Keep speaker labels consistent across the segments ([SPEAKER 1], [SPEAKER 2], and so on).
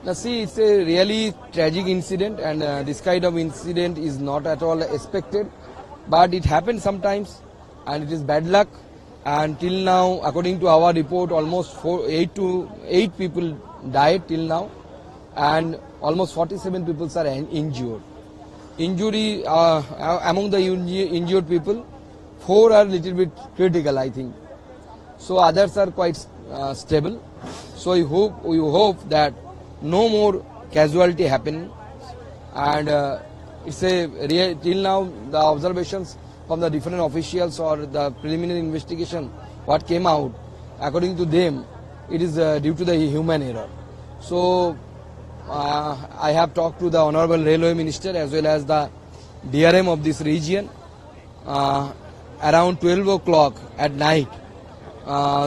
[SPEAKER 1] Now see, it's a really tragic incident, and this kind of incident is not at all expected, but it happens sometimes, and it is bad luck. And till now, according to our report, almost 8 people died till now, and almost 47 people are injured. Injury among the injured people, 4 are little bit critical, I think. So others are quite stable. So we hope that no more casualty happen, and it's a till now the observations from the different officials or the preliminary investigation what came out, according to them, it is due to the human error. So I have talked to the Honorable Railway Minister as well as the DRM of this region. Around 12 o'clock at night,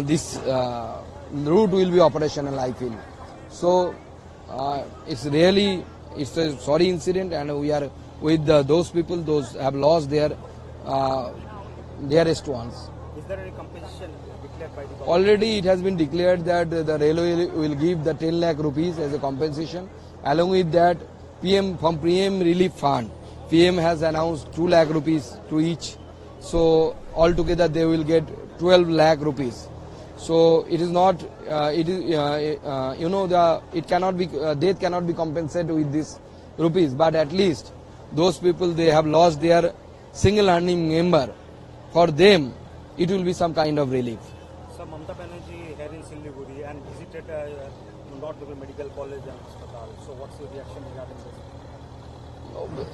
[SPEAKER 1] this route will be operational, I feel. So it's a sorry incident, and we are with those people, those have lost their dearest ones.
[SPEAKER 2] Is there any compensation declared by the government?
[SPEAKER 1] Already it has been declared that the railway will give the 10 lakh rupees as a compensation. Along with that, PM Relief Fund, PM has announced 2 lakh rupees to each. So altogether they will get 12 lakh rupees. So it is not, it cannot be, death cannot be compensated with this rupees, but at least those people, they have lost their single earning member. For them, it will be some kind of relief.
[SPEAKER 2] So Mamata Banerjee here in Siliguri and visited North Medical College and Hospital. So what's your reaction regarding this?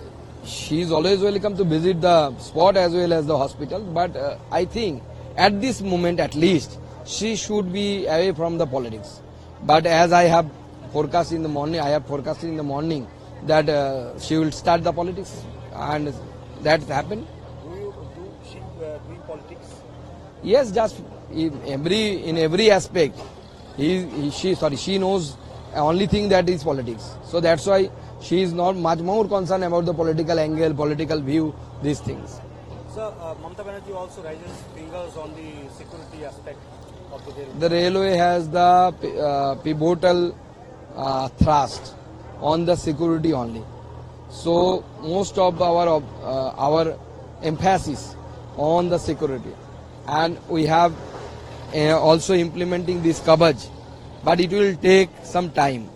[SPEAKER 1] She is always welcome to visit the spot as well as the hospital, but I think at this moment at least, she should be away from the politics. But as I have forecasted in the morning, that she will start the politics, and that happened.
[SPEAKER 2] Do she doing politics?
[SPEAKER 1] Yes, just in every aspect. She knows only thing that is politics. So that's why she is not much more concerned about the political angle, political view, these things.
[SPEAKER 2] Sir, Mamata Banerjee also raises fingers on the security aspect of the railway.
[SPEAKER 1] The railway has the pivotal thrust on the security only. So most of our emphasis on the security, and we have also implementing this Kavach, but it will take some time.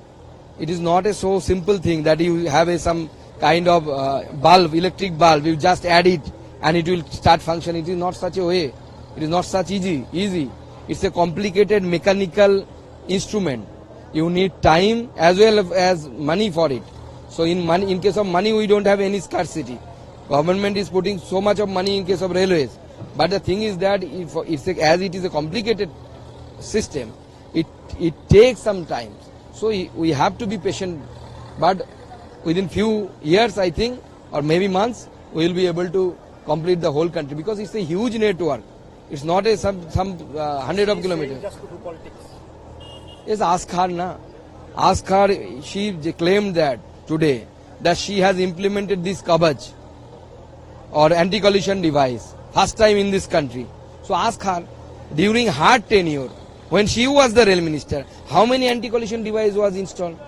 [SPEAKER 1] It is not a so simple thing that you have some kind of bulb, electric bulb, you just add it and it will start functioning. It is not such a way. It is not such easy. It's a complicated mechanical instrument. You need time as well as money for it. So in case of money, we don't have any scarcity. Government is putting so much of money in case of railways. But the thing is that as it is a complicated system, it takes some time. So we have to be patient. But within few years, I think, or maybe months, we will be able to complete the whole country, because it's a huge network. It's not some hundred of kilometers.
[SPEAKER 2] Just to do politics.
[SPEAKER 1] Yes, ask her na. Ask her. She claimed that today that she has implemented this Kavach or anti-collision device first time in this country. So ask her, during her tenure, when she was the rail minister, how many anti-collision device was installed?